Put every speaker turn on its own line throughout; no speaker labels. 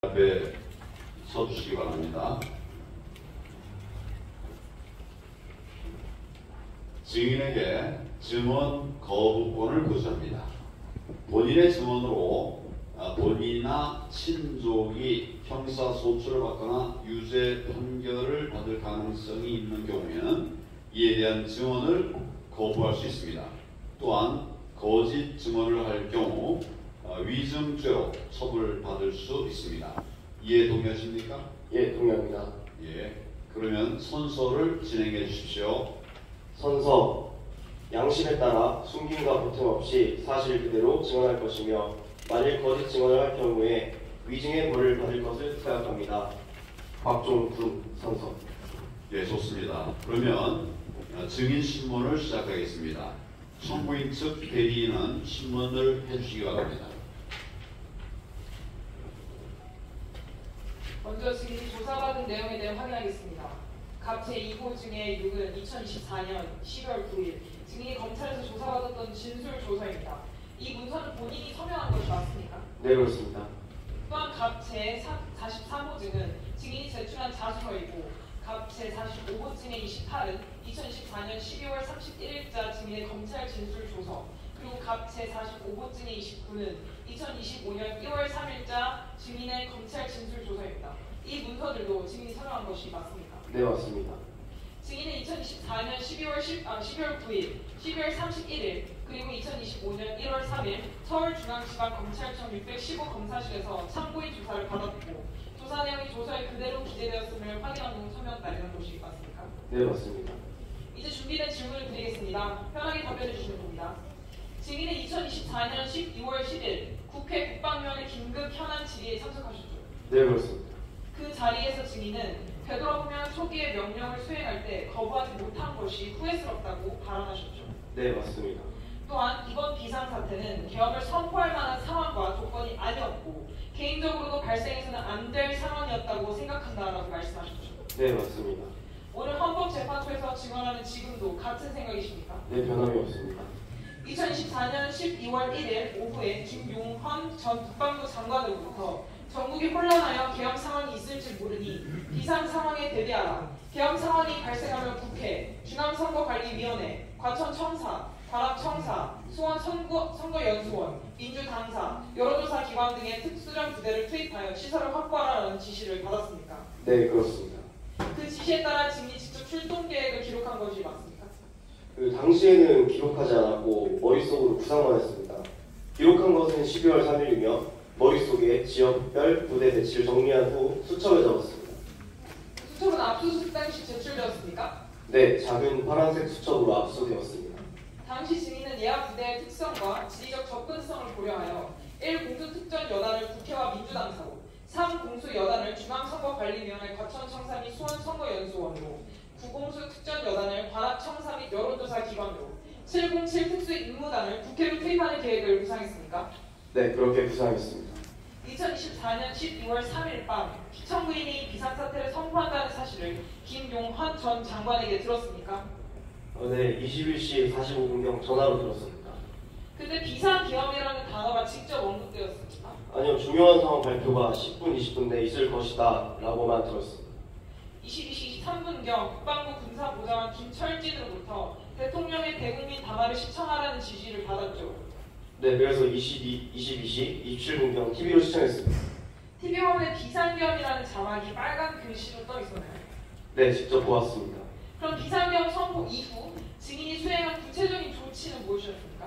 앞에 서주시기 바랍니다. 증인에게 증언 거부권을 구사합니다. 본인의 증언으로 본인이나 친족이 형사소출을 받거나 유죄 판결을 받을 가능성이 있는 경우에는 이에 대한 증언을 거부할 수 있습니다. 또한 거짓 증언을 할 경우 위증죄로 처벌받을 수 있습니다. 이해 동의하십니까?
예, 동의합니다.
예. 그러면 선서를 진행해 주십시오.
선서, 양심에 따라 숨김과 보탬 없이 사실 그대로 증언할 것이며 만일 거짓 증언을 할 경우에 위증의 벌을 받을 것을 생각합니다. 박종군 선서.
예, 좋습니다. 그러면 증인 신문을 시작하겠습니다. 청구인 측 대리인은 신문을 해주시기 바랍니다.
먼저 증인이 조사받은 내용에 대해 확인하겠습니다. 갑 제2호 증의 6은 2024년 12월 9일 증인이 검찰에서 조사받았던 진술조서입니다. 이 문서는 본인이 서명한 것이 맞습니까?
네, 그렇습니다.
또한 갑 제43호 증은 증인이 제출한 자수서이고 갑 제45호 증의 28은 2024년 12월 31일자 증인의 검찰 진술조서 그리고 갑 제45호 증의 29는 2025년 1월 3일자 증인의 검찰 진술조서입니다. 이 문서들도 증인이 서명한 것이 맞습니까?
네, 맞습니다.
증인은 2024년 12월 9일, 12월 31일, 그리고 2025년 1월 3일 서울중앙지방검찰청 615 검사실에서 참고인 조사를 받았고 조사 내용이 조서에 그대로 기재되었음을 확인한 후 서명 날리는 것이 맞습니까?
네, 맞습니다.
이제 준비된 질문을 드리겠습니다. 편하게 답변해 주시면 됩니다. 증인은 2024년 12월 10일 국회 국방위원회 긴급 현안 질의에 참석하셨죠?
네, 그렇습니다.
그 자리에서 증인은 되돌아보면 초기에 명령을 수행할 때 거부하지 못한 것이 후회스럽다고 발언하셨죠.
네, 맞습니다.
또한 이번 비상사태는 계엄을 선포할 만한 상황과 조건이 아니었고 개인적으로도 발생해서는 안 될 상황이었다고 생각한다라고 말씀하셨죠.
네, 맞습니다.
오늘 헌법재판소에서 증언하는 지금도 같은 생각이십니까?
네, 변함이 없습니다.
2024년 12월 1일 오후에 김용헌 전 국방부 장관으로부터 전국이 혼란하여 계엄 상황이 있을지 모르니 비상 상황에 대비하라. 계엄 상황이 발생하면 국회, 중앙선거관리위원회, 과천청사, 관악청사, 수원선거연수원, 민주당사, 여론조사 기관 등의 특수전 부대를 투입하여 시설을 확보하라는 지시를 받았습니까?
네, 그렇습니다.
그 지시에 따라 증인이 직접 출동 계획을 기록한 것이 맞습니까?
그 당시에는 기록하지 않았고 머릿속으로 구상만 했습니다. 기록한 것은 12월 3일이며 머릿속에 지역별 부대 배치를 정리한 후 수첩에 적었습니다.
수첩은 압수수색 당시 제출되었습니까?
네, 작은 파란색 수첩으로 압수되었습니다.
당시 증인은 예하 부대의 특성과 지리적 접근성을 고려하여 1. 공수특전여단을 국회와 민주당사로 3. 공수여단을 중앙선거관리위원회 과천청사 및 수원선거연수원으로 9. 공수특전여단을 관악청사 및 여론조사 기관으로 707 특수임무단을 국회로 투입하는 계획을 구상했습니까?
네, 그렇게 구상했습니다.
2024년 12월 3일 밤 청구인이 비상사태를 선포한다는 사실을 김용헌 전 장관에게 들었습니까?
네, 21시 45분경 전화로 들었습니다.
근데 비상계엄이라는 단어가 직접 언급되었습니까?
아니요, 중요한 상황 발표가 10분, 20분 내에 있을 것이다 라고만 들었습니다.
22시 23분경 국방부 군사보좌관 김철진으로부터 대통령의 대국민 담화를 시청하라는 지시를 받았죠.
네, 그래서 22시 27분경 TV로 시청했습니다.
TV화면에 비상계엄이라는 자막이 빨간 글씨로 떠 있었나요?
네, 직접 보았습니다.
그럼 비상계엄 선포 이후 증인이 수행한 구체적인 조치는 무엇이었습니까?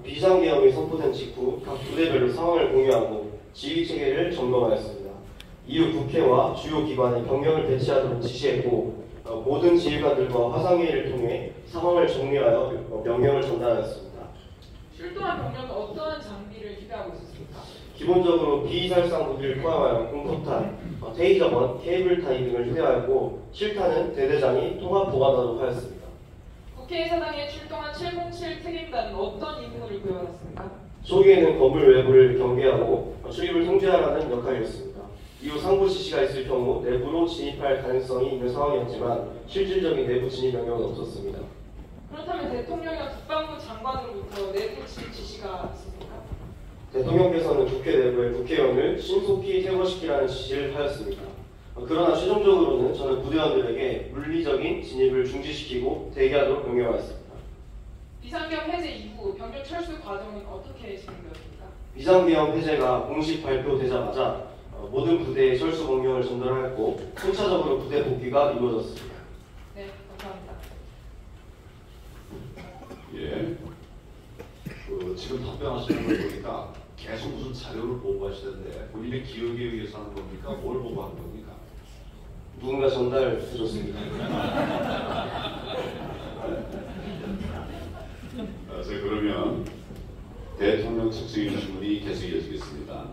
비상계엄이 선포된 직후 각 부대별로 상황을 공유하고 지휘체계를 점검하였습니다. 이후 국회와 주요 기관이 병력을 배치하도록 지시했고 모든 지휘관들과 화상회의를 통해 상황을 정리하여 명령을 전달하였습니다.
출동한 병력은 어떠한 장비를 기대하고 있었습니까?
기본적으로 비살상 무기를 포함하여 공포탄, 테이저건, 케이블타이 등을 휴대하였고 실탄은 대대장이 통합 보관하도록 하였습니다.
국회 사당에 출동한 707 특임단은 어떤 임무를 부여받았습니까?
초기에는 건물 외부를 경계하고 출입을 통제하라는 역할이었습니다. 이후 상부 지시가 있을 경우 내부로 진입할 가능성이 있는 상황이었지만 실질적인 내부 진입 명령은 없었습니다.
그렇다면 대통령이나 국방부 장관으로부터 내부 진입 지시가 있습니까?
대통령께서는 국회 내부의 국회의원을 신속히 퇴거시키라는 지시를 하였습니다. 그러나 최종적으로는 저는 부대원들에게 물리적인 진입을 중지시키고 대기하도록 명령하였습니다.
비상계엄 해제 이후 병력 철수 과정은 어떻게 진행되었습니까?
비상계엄 해제가 공식 발표되자마자 모든 부대에 철수 명령을 전달하였고 순차적으로 부대 복귀가 이루어졌습니다.
네, 감사합니다.
예. 지금 답변하시는 걸 보니까 계속 무슨 자료를 보고하시던데 본인의 기억에 의해서 하는 겁니까? 뭘 보고하는 겁니까?
누군가 전달해줬습니다.
자, 그러면 대통령 측 증인 질문이 계속 이어지겠습니다.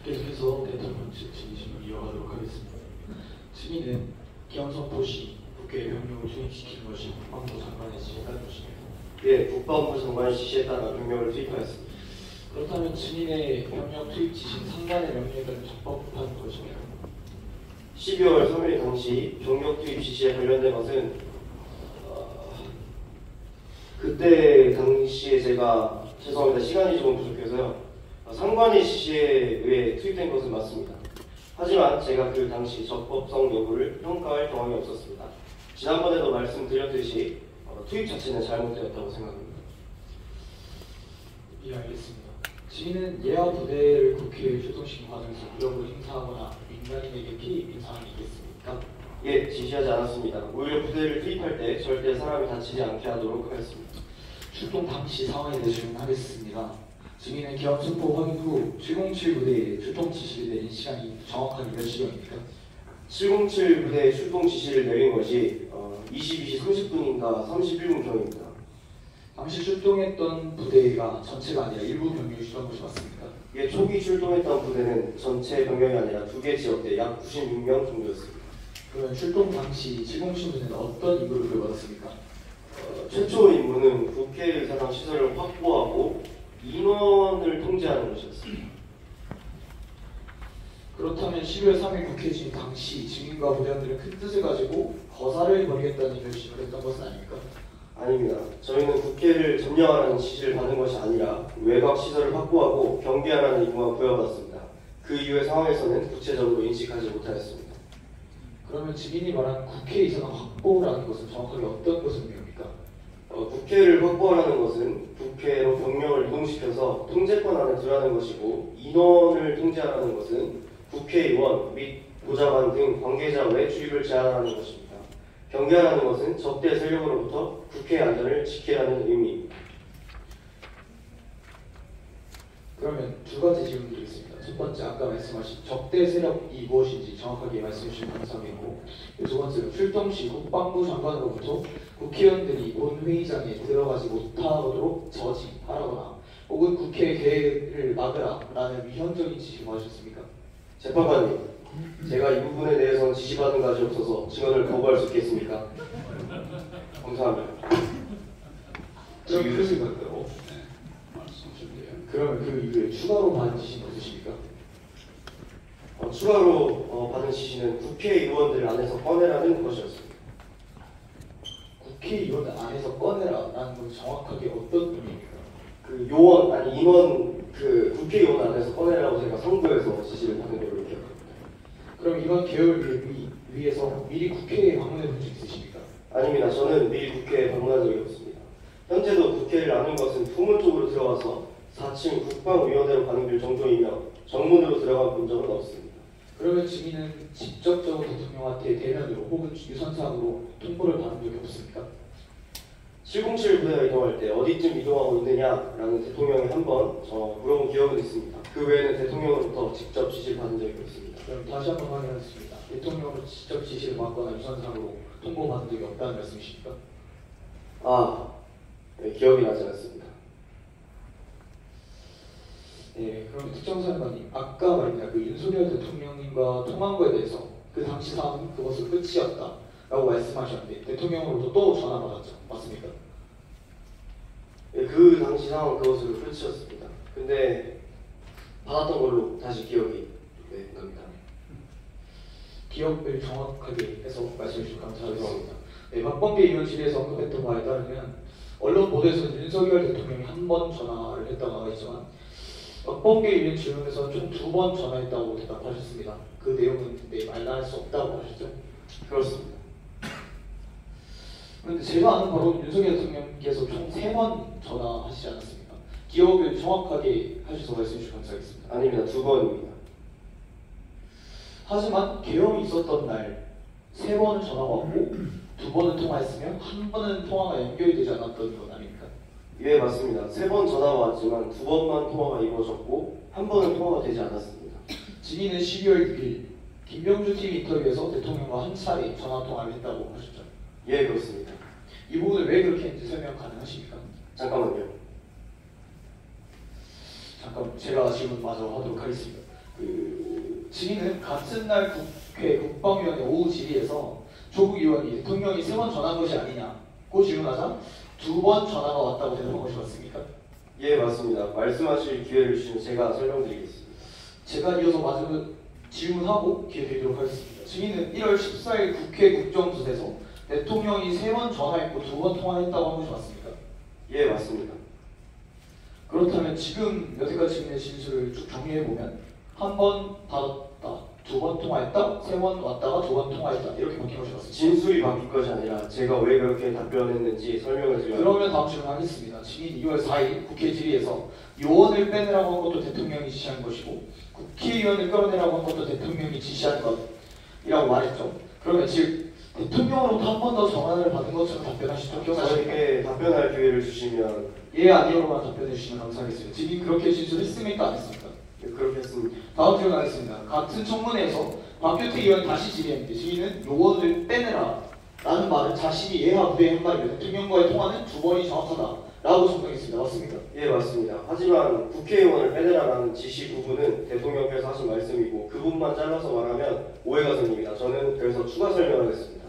계속해서 대통령 측 증인 이어가도록 하겠습니다. 증인은 계엄 선포 시 국회에 병력을 투입시키는 것이 국방부 장관의 지시에 따른 것입니다.
예, 국방부 장관의 지시에 따라 병력을 투입하였습니다.
그렇다면 증인의 병력 투입 지시는 상관의 명령에 따른 적법한 것입니다.
12월 3일 당시 병력 투입 지시에 관련된 것은 그때 당시에 제가 죄송합니다. 시간이 조금 부족해서요. 상관의 지시에 의해 투입된 것은 맞습니다. 하지만 제가 그 당시 적법성 여부를 평가할 경험이 없었습니다. 지난번에도 말씀드렸듯이 투입 자체는 잘못되었다고 생각합니다.
예, 알겠습니다. 증인은 예하 부대를 국회에 출동시킨 과정에서 무력을 행사하거나 민간인에게 피해 입힌 사항이 있겠습니까?
예, 지시하지 않았습니다. 오히려 부대를 투입할 때 절대 사람이 다치지 않게 하도록 하였습니다.
출동 당시 상황에 대해 질문하겠습니다. 증인의 계엄 선포 확인 후 707 부대에 출동 지시를 내린 시간이 정확하게 몇 시경입니까?
707 부대의 출동 지시를 내린 것이 22시 30분인가 31분경입니다.
당시 출동했던 부대가 전체가 아니라 일부 병력이 출동한 것이 맞습니까?
예, 초기 출동했던 부대는 전체 병력이 아니라 2개 지역대 약 96명 정도였습니다.
그러면 출동 당시 707 부대는 어떤 임무를 부여받았습니까?
최초 임무는 국회의사당 시설을 확보하고 인원을 통제하는 것이었습니다.
그렇다면 12월 3일 국회 진입 당시 증인과 부대원들은 큰 뜻을 가지고 거사를 벌이겠다는 결심을 했던 것은 아닙니까?
아닙니다. 저희는 국회를 점령하라는 지시를 받은 것이 아니라 외곽 시설을 확보하고 경계하라는 임무가 부여받았습니다. 그 이후의 상황에서는 구체적으로 인식하지 못하였습니다.
그러면 증인이 말한 국회의사당 확보라는 것은 정확하게 어떤 것을 의미합니까?
국회를 확보하라는 것은 국회로 병력을 이동시켜서 통제권 안에 두라는 것이고, 인원을 통제하라는 것은 국회의원 및 보좌관 등 관계자 외 출입을 제한하는 것입니다. 경계하라는 것은 적대 세력으로부터 국회의 안전을 지키라는 의미입니다.
그러면 두 가지 질문 드리겠습니다. 첫 번째, 아까 말씀하신 적대 세력이 무엇인지 정확하게 말씀해 주시면 감사하겠고, 두 번째로 출동 시 국방부 장관으로부터 국회의원들이 본회의장에 들어가지 못하도록 저지하라거나 혹은 국회 개회를 막으라라는 위헌적인 지시를 받으셨습니까?
재판관님, 제가 이 부분에 대해서는 지시받은 것이 없어서 증언을 거부할 수 있겠습니까? 감사합니다.
증인의 생각대로 말씀하셨네요.
그러면 그 이후에 추가로 받은 지시는 없으십니까?
추가로 받은 지시는 국회의원들 안에서 꺼내라는 것이었습니다.
국회의원 안에서 꺼내라라는 건 정확하게 어떤 의미입니까?
그 요원 아니 인원 그 국회의원 안에서 꺼내라고 제가 상부에서 지시를 받은 걸로 기억합니다.
그럼 이번 개혁을 위해서 미리 국회에 방문해 본 적 있으십니까?
아닙니다. 저는 미리 국회에 방문한 적이 없습니다. 현재도 국회를 나눈 것은 후문 쪽으로 들어가서 4층 국방위원회로 가는 길 정도이며 정문으로 들어가 본 적은 없습니다.
그러면 증인은 직접적으로 대통령한테 대면으로 혹은 유선상으로 통보를 받은 적이 없습니까?
707 부대가 이동할 때 어디쯤 이동하고 있느냐라는 대통령이 한번 물어본 기억은 있습니다. 그 외에는 대통령으로부터 직접 지시를 받은 적이 없습니다.
그럼 다시 한번 확인하겠습니다. 대통령으로 직접 지시를 받거나 유선상으로 통보받은 적이 없다는 말씀이십니까?
네, 기억이 나지 않습니다.
네, 그럼 특정사령관님, 아까 말입니다. 그 윤석열 대통령님과 통화한 거에 대해서 그 당시 상황은 그것은 끝이었다라고 말씀하셨는데 대통령으로부터 또 전화 받았죠, 맞습니까?
네, 그 당시 상황은 그것으로 끝이었습니다. 근데 받았던 걸로 다시 기억이 납니다.
기억을 정확하게 해서 말씀해 주시면 감사하겠습니다. 네, 박범계 의원 질의에서 언급했던 바에 따르면 언론 보도에서는 윤석열 대통령이 한 번 전화를 했다고 나와 있지만 박범계 의원 질문에서는 총 2번 전화했다고 대답하셨습니다. 그 내용은 근데 말할 수 없다고 하셨죠?
그렇습니다.
그런데 제가 아는 바로 윤석열 대통령께서 총 3번 전화하시지 않았습니까? 기억을 정확하게 하셔서 말씀해 주시면 감사하겠습니다.
아닙니다. 2번입니다.
하지만 계엄이 있었던 날 3번은 전화가 왔고 2번은 통화했으며 1번은 통화가 연결이 되지 않았던 건 아닙니까?
예, 맞습니다. 3번 전화가 왔지만 2번만 통화가 이루어졌고 1번은 통화가 되지 않았습니다.
증인은 12월 6일 김병주 TV 인터뷰에서 대통령과 한 차례 전화 통화를 했다고 하셨죠.
예, 그렇습니다.
이 부분을 왜 그렇게 했는지 설명 가능하십니까?
잠깐만요.
잠깐 제가 질문 마저 하도록 하겠습니다. 증인은 같은 날 국회 국방위원회 오후 질의에서 조국 의원이 대통령이 3번 전화한 것이 아니냐고 질문하자 2번 전화가 왔다고 대답한 것이 맞습니까?
예, 맞습니다. 말씀하실 기회를 주시면 제가 설명드리겠습니다.
제가 이어서 마저 질문하고 기회 드리도록 하겠습니다. 증인은 1월 14일 국회 국정조사에서 대통령이 3번 전화했고 2번 통화했다고 한 것이 맞습니까?
예, 맞습니다.
그렇다면 지금 여태까지 증인의 진술을 쭉 정리해보면 한 번 받았다, 2번 통화했다, 3번 왔다가 2번 통화했다 이렇게 바뀐 것이 맞습니다.
진술이 바뀐 것이 아니라 제가 왜 그렇게 답변했는지 설명을 드려야
그러면 다음 질문하겠습니다. 증인 2월 4일 국회 질의에서 요원을 빼내라고 한 것도 대통령이 지시한 것이고 국회의원을 끌어내라고 한 것도 대통령이 지시한 것이라고 말했죠. 그러면 즉 대통령으로부터 한 번 더 전화를 받은 것처럼 답변하시죠? 기억하십니까?
저에게 답변할 기회를 주시면
예 아니요로만 답변해 주시면 감사하겠습니다. 증인 그렇게 진술했습니까? 안 했습니까?
그렇게 했습니다.
다음 질문하겠습니다. 같은 청문회에서 박규태 의원이 다시 질의했는데 증인은 요원을 빼내라 라는 말은 자신이 예하 부대에 한 말이며 대통령과의 통화는 2번이 정확하다 라고 설명했습니다. 맞습니까?
예, 맞습니다. 하지만 국회의원을 빼내라라는 지시 부분은 대통령께서 하신 말씀이고 그 부분만 잘라서 말하면 오해가 생깁니다. 저는 그래서 추가 설명하겠습니다.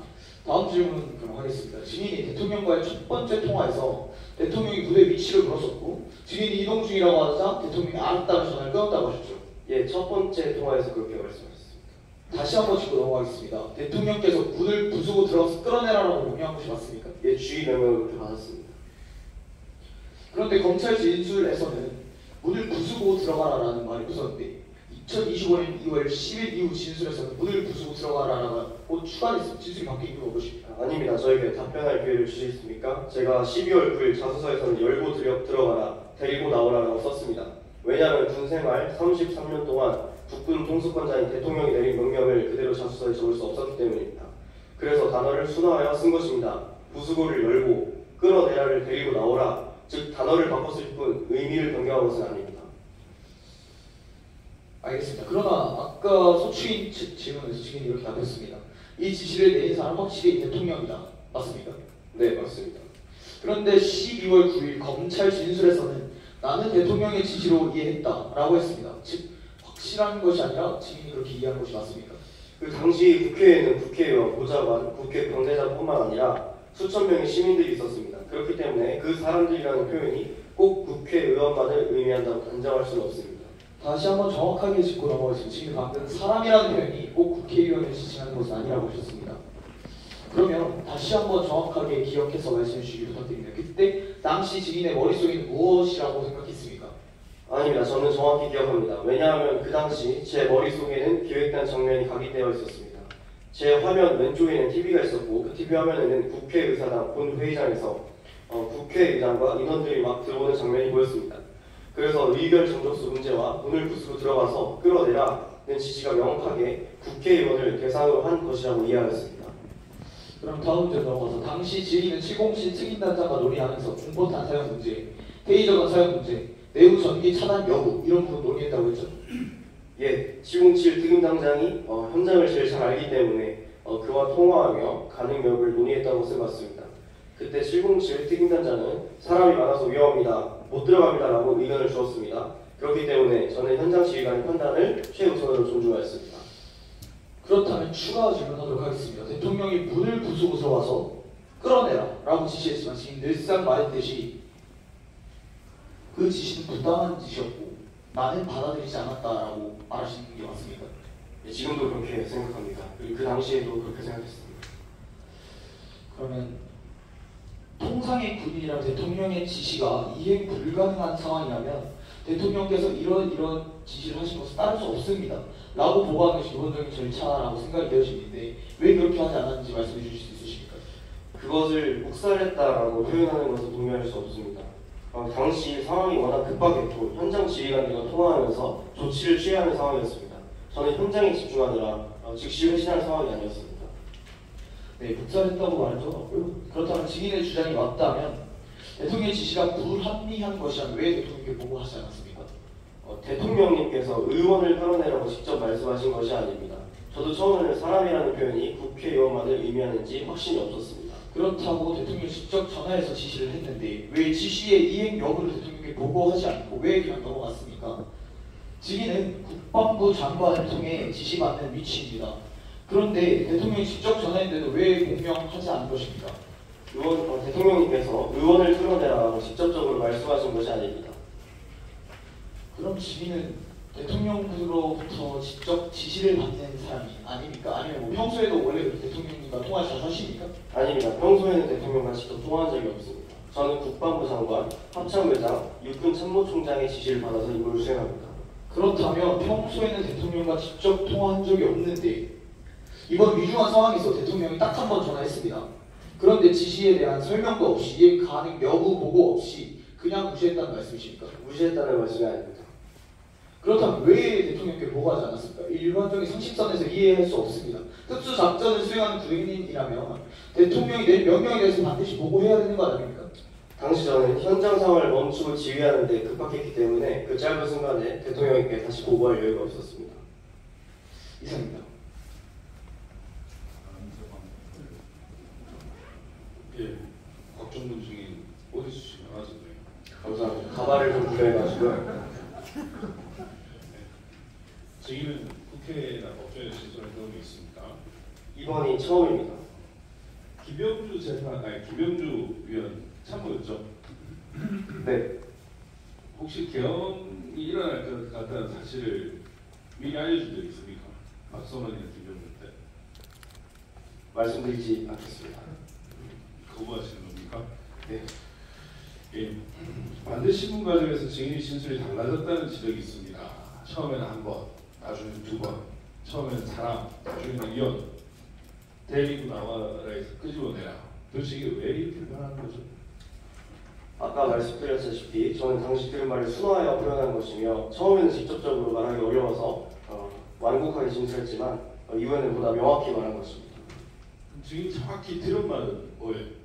다음 질문 그럼 하겠습니다. 증인이 대통령과의 첫 번째 통화에서 대통령이 부대 위치를 물었었고 증인이 이동 중이라고 하자 대통령이 알았다는 전화를 끊었다고 하셨죠.
예, 첫 번째 통화에서 그렇게 말씀하셨습니다.
다시 한번 짚고 넘어가겠습니다. 대통령께서 문을 부수고 들어가서 끌어내라라고 명령한 것이 맞습니까?
예, 주의 명령을 그렇게 받았습니다.
그런데 검찰 진술에서는 문을 부수고 들어가라라는 말이 웃었는데 2025년 2월 10일 이후 진술에서는 문을 부수고 들어가라라고 추가했습니다. 진술이 바뀐 이유가 무엇입니까?
아닙니다. 저에게 답변할 기회를 주시겠습니까? 제가 12월 9일 자소서에서는 열고 들어가라, 데리고 나오라라고 썼습니다. 왜냐하면 군생활 33년 동안 국군 통수권자인 대통령이 내린 명령을 그대로 자소서에 적을 수 없었기 때문입니다. 그래서 단어를 순화하여 쓴 것입니다. 부수고를 열고 끌어내라를 데리고 나오라, 즉 단어를 바꿨을 뿐 의미를 변경한 것은 아닙니다.
알겠습니다. 그러나 아까 소추인 측 질문에서 증인이 이렇게 답했습니다. 이 지시를 내린 사람 확실히 대통령이다. 맞습니까?
네, 맞습니다.
그런데 12월 9일 검찰 진술에서는 나는 대통령의 지시로 이해했다라고 했습니다. 즉 확실한 것이 아니라 증인이 그렇게 이해한 것이 맞습니까?
그 당시 국회에는 국회의원, 보좌관, 국회 관계자뿐만 아니라 수천 명의 시민들이 있었습니다. 그렇기 때문에 그 사람들이라는 표현이 꼭 국회의원만을 의미한다고 단정할 수는 없습니다.
다시 한번 정확하게 짚고 넘어가겠습니다. 지금 방금 사람이라는 표현이 꼭 국회의원을 지칭하는 것은 아니라고 하셨습니다. 그러면 다시 한번 정확하게 기억해서 말씀해 주시기 부탁드립니다. 그때 당시 증인의 머릿속에는 무엇이라고 생각했습니까?
아닙니다. 저는 정확히 기억합니다. 왜냐하면 그 당시 제 머릿속에는 기획단 정면이 각인되어 있었습니다. 제 화면 왼쪽에는 TV가 있었고 그 TV 화면에는 국회의사당 본회의장에서 국회의장과 인원들이 막 들어오는 장면이 보였습니다. 그래서 의결 정족수 문제와 문을 부수고 들어가서 끌어내라는 지시가 명확하게 국회의원을 대상으로 한 것이라고 이해하였습니다.
그럼 다음 문제 넘어가서 당시 질의는 707 특임단장과 논의하면서 공포탄 사용 문제, 테이저건 사용 문제, 내부 전기 차단 여부 이런 부분 논의했다고 했죠?
예, 707 특임당장이 현장을 제일 잘 알기 때문에 그와 통화하며 가능 여부를 논의했다고 생각했습니다. 그때 707 특임단장은 사람이 많아서 위험합니다, 못 들어갑니다라고 의견을 주었습니다. 그렇기 때문에 저는 현장 지휘관의 판단을 최우선으로 존중하였습니다.
그렇다면 추가 질문하도록 하겠습니다. 대통령이 문을 부수고 들어와서 끌어내라 라고 지시했지만 지금 늘상 말했듯이 그 지시는 부당한 지시였고 나는 받아들이지 않았다라고 말하시는 게 맞습니까?
예, 지금도 그렇게 생각합니다. 그리고 그 당시에도 그렇게 생각했습니다.
그러면 통상의 군인이랑 대통령의 지시가 이행 불가능한 상황이라면 대통령께서 이런 지시를 하신 것을 따를 수 없습니다 라고 보고하는 것이 기본적인 절차라고 생각이 되어지는데 왜 그렇게 하지 않았는지 말씀해 주실 수 있으십니까?
그것을 묵살했다라고 표현하는 것은 동의할 수 없습니다. 당시 상황이 워낙 급박했고 현장 지휘관들과 통화하면서 조치를 취해야 하는 상황이었습니다. 저는 현장에 집중하느라 즉시 회신할 상황이 아니었습니다.
네, 묵살했다고 말한 적은 없고요. 그렇다면 증인의 주장이 맞다면 대통령의 지시가 불합리한 것이라면 왜 대통령께 보고하지 않았습니까?
대통령님께서 의원을 끌어내라고 직접 말씀하신 것이 아닙니다. 저도 처음에는 사람이라는 표현이 국회의원만을 의미하는지 확신이 없었습니다.
그렇다고 대통령이 직접 전화해서 지시를 했는데 왜 지시의 이행 여부를 대통령께 보고하지 않고 왜 그냥 넘어갔습니까? 증인은 국방부 장관을 통해 지시받는 위치입니다. 그런데 대통령이 직접 전화했는데도 왜 공명하지 않은 것입니까?
대통령님께서 의원을 끌어내라고 직접적으로 말씀하신 것이 아닙니다.
그럼 증인은 대통령으로부터 직접 지시를 받는 사람이 아닙니까? 아니면 뭐 평소에도 원래 대통령님과 통화를 자주 하십니까?
아닙니다. 평소에는 대통령과 직접 통화한 적이 없습니다. 저는 국방부 장관, 합참의장, 육군 참모총장의 지시를 받아서 임무를 수행합니다.
그렇다면 평소에는 대통령과 직접 통화한 적이 없는데 이번 위중한 상황에서 대통령이 딱 한 번 전화했습니다. 그런데 지시에 대한 설명도 없이 이행 가능 여부 보고 없이 그냥 무시했다는 말씀이십니까?
무시했다는 말씀이 아닙니다.
그렇다면 왜 대통령께 보고하지 않았습니까? 일반적인 상식선에서 이해할 수 없습니다. 특수작전을 수행하는 군인이라면 대통령이 낸 명령에 대해서 반드시 보고해야 되는 거 아닙니까?
당시 저는 현장 상황을 멈추고 지휘하는 데 급박했기 때문에 그 짧은 순간에 대통령에게 다시 보고할 여유가 없었습니다.
이상입니다.
예, 곽종문 증인 어디서 지금 나왔었네요.
감사합니다. 가발을 좀 구해가지고요.
증인은 국회나 법정에서 신청한 경험이 있습니까?
이번이 처음입니다.
김병주 위원 참모였죠?
네,
혹시 개헌이 일어날 것 같다는 사실을 미리 알려준 적 있습니까? 박선원이나 김병주한테
말씀드리지 않겠습니다.
거부하시는 겁니까?
네,
예. 반대 신문 과정에서 증인의 진술이 달라졌다는 지적이 있습니다. 처음에는 한 번, 나중에는 두 번, 처음에는 사람, 나중에는 위원, 데리고 나와라 해서 끄집어내라. 도대체 이게 왜 이렇게 변하는 거죠?
아까 말씀드렸다시피 저는 당시 들은 말을 순화하여 표현한 것이며 처음에는 직접적으로 말하기 어려워서 완곡하게 진술했지만 이번에는 보다 명확히 말한 것입니다.
그럼 증인이 정확히 들은 말은 뭐예요?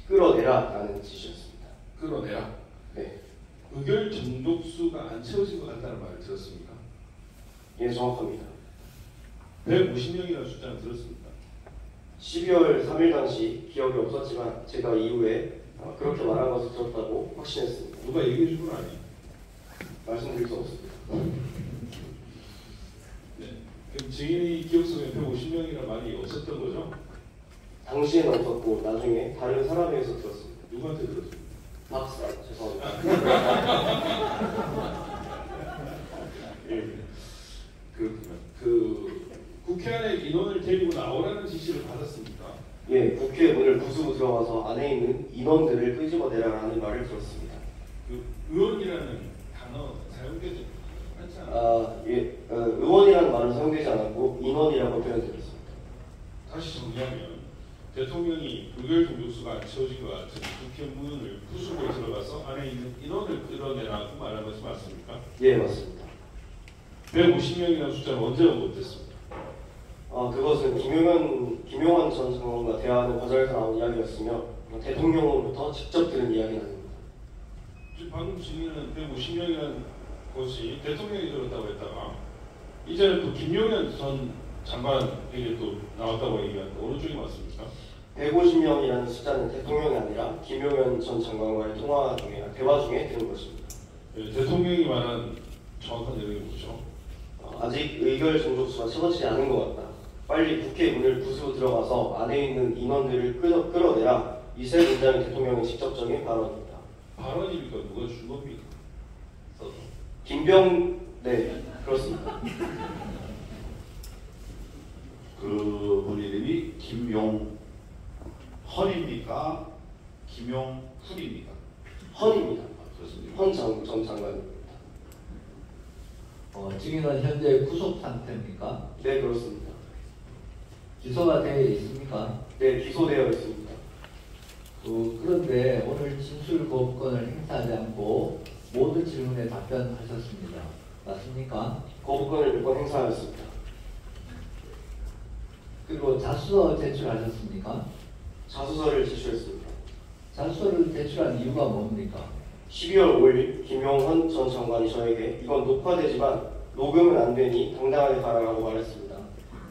끌어내라라는 지시였습니다.
끌어내라.
네,
의결 정족수가 안 채워진 것 같다는 말을 들었습니까?
예, 정확합니다.
150명이라는 숫자는 들었습니까?
12월 3일 당시 기억이 없었지만 제가 이후에 그렇게 말한 것을 들었다고 확신했습니다.
누가 얘기해 준 건 아니에요.
말씀드릴 수 없습니다.
네. 그럼 증인이 기억 속에 150명이라는 말이 없었던 거죠?
당시에는 없었고 나중에 다른 사람에게서 들었습니다.
누구한테 들었습니까?
박사, 죄송합니다.
예. 그렇군요. 그 국회 안에 인원을 데리고 나오라는 지시를 받았습니까?
예, 국회 문을 부수고 들어가서 안에 있는 인원들을 끄집어내라라는 말을 들었습니다.
그 의원이라는 단어 사용되지 않지 않아요?
의원이라는 말은 사용되지 않았고 인원이라고 표현드렸습니다.
다시 정리하면 대통령이 의결 종족수가 안 채워진 것 같은 국회 문을 부수고 들어가서 안에 있는 인원을 끌어내라고 말한 것이 맞습니까?
예, 맞습니다.
150명이라는 숫자는 언제 언급됐습니까?
그것은 김용환 전 장관과 대화하는 과정에서 나온 이야기였으며 대통령으로부터 직접 들은 이야기는 아닙니다.
지금 방금 증인은 150명이라는 것이 대통령이 들었다고 했다가 이제는 또 김용현 전 장관에게 또 나왔다고 얘기하는데 어느 쪽이 맞습니까?
150명이라는 숫자는 대통령이 아니라 김용현 전 장관과의 대화 중에 들은 것입니다.
네, 대통령이 말한 정확한 내용이 뭐죠?
아직 의결 종족수가 채워지지 않은 것 같다. 빨리 국회 문을 부수고 들어가서 안에 있는 인원들을 끌어내라. 이 세 문장이 대통령의 직접적인 발언입니다.
발언이니까 누가 준 겁니까?
네, 그렇습니다.
그분 이름이 김용환 헌입니까? 김용훈입니까?
헌입니다.
그렇습니까?
헌 전 장관입니다.
증인은 현재 구속 상태입니까?
네, 그렇습니다.
기소가 되어 있습니까?
네, 기소되어 있습니다.
그런데 오늘 진술 거부권을 행사하지 않고 모든 질문에 답변하셨습니다. 맞습니까?
거부권을 몇 번 행사하였습니다.
그리고 자수서 제출하셨습니까?
자수서를 제출했습니다.
자수서를 제출한 이유가 뭡니까?
12월 5일 김용헌 전 장관이 저에게 이건 녹화되지만 녹음은 안 되니 당당하게 가라라고 말했습니다.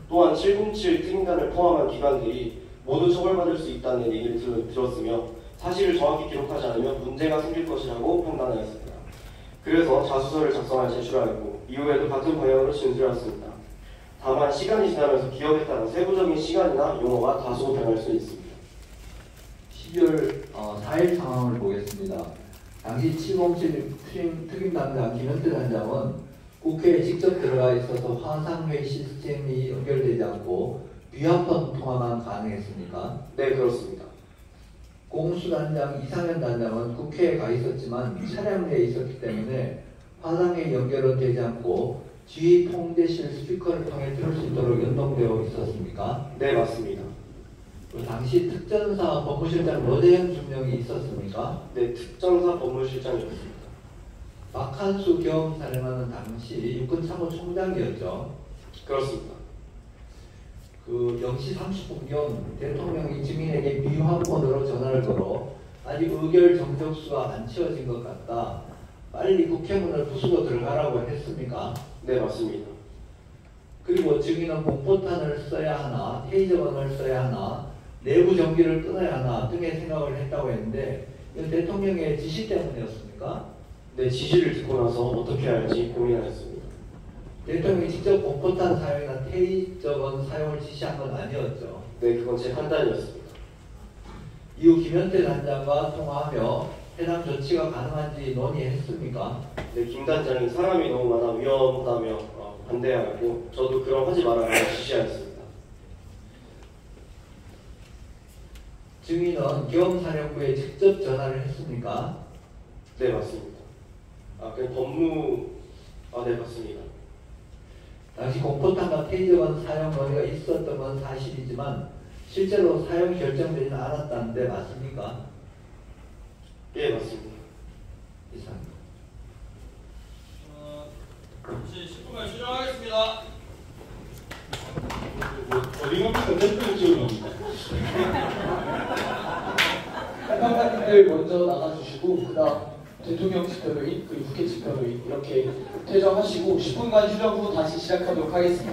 또한 707 특임단을 포함한 기관들이 모두 처벌받을 수 있다는 얘기를 들었으며 사실을 정확히 기록하지 않으면 문제가 생길 것이라고 판단하였습니다. 그래서 자수서를 작성하여 제출하였고 이후에도 같은 방향으로 진술하였습니다. 다만 시간이 지나면서 기억에 따라 세부적인 시간이나 용어가 다소 변할 수 있습니다.
12월 4일 상황을 보겠습니다. 당시 707 특임단장 김현태 단장은 국회에 직접 들어가 있어서 화상회의 시스템이 연결되지 않고 비화폰 통화만 가능했습니까?
네, 그렇습니다.
공수단장 이상현 단장은 국회에 가 있었지만 차량 내에 있었기 때문에 화상회의 연결은 되지 않고 지휘 통제실 스피커를 통해 들을 수 있도록 연동되어 있었습니까?
네, 맞습니다.
그 당시 특전사 법무실장 노재현 중령이 있었습니까?
네, 특전사 법무실장이었습니다.
박한수 경사령관은 당시 육군참모총장이었죠.
그렇습니다.
그 0시 30분경 대통령이 증인에게 비화폰으로 전화를 걸어 아직 의결 정적수가 안 채워진 것 같다. 빨리 국회문을 부수고 들어가라고 했습니까?
네, 맞습니다.
그리고 증인은 공포탄을 써야 하나, 테이저건을 써야 하나, 내부 전기를 끊어야 하나 등의 생각을 했다고 했는데 이건 대통령의 지시 때문이었습니까?
네, 지시를 듣고 나서 어떻게 할지 고민하였습니다.
대통령이 직접 공포탄 사용이나 테이저건 사용을 지시한 건 아니었죠.
네, 그건 제 판단이었습니다.
이후 김현태 단장과 통화하며 해당 조치가 가능한지 논의했습니까?
네, 김 단장이 사람이 너무 많아 위험하다며 반대하고 저도 그럼 하지 말라고 지시하였습니다.
증인은 경사령부에 직접 전화를 했습니까?
네, 맞습니다. 네, 맞습니다.
당시 공포탄과 테이저건 사용 논의가 있었던 건 사실이지만 실제로 사용 결정되지는 않았다는데 맞습니까?
예, 맞습니다.
이상입니다.
잠시 10분간 휴정하겠습니다.
어디 갑니까? 대표님 지금 갑니다.
판사님들 먼저 나가주시고 그다음 대통령 집회로인 그리고 국회 집회로인 이렇게 퇴장하시고 10분간 휴정 후 다시 시작하도록 하겠습니다.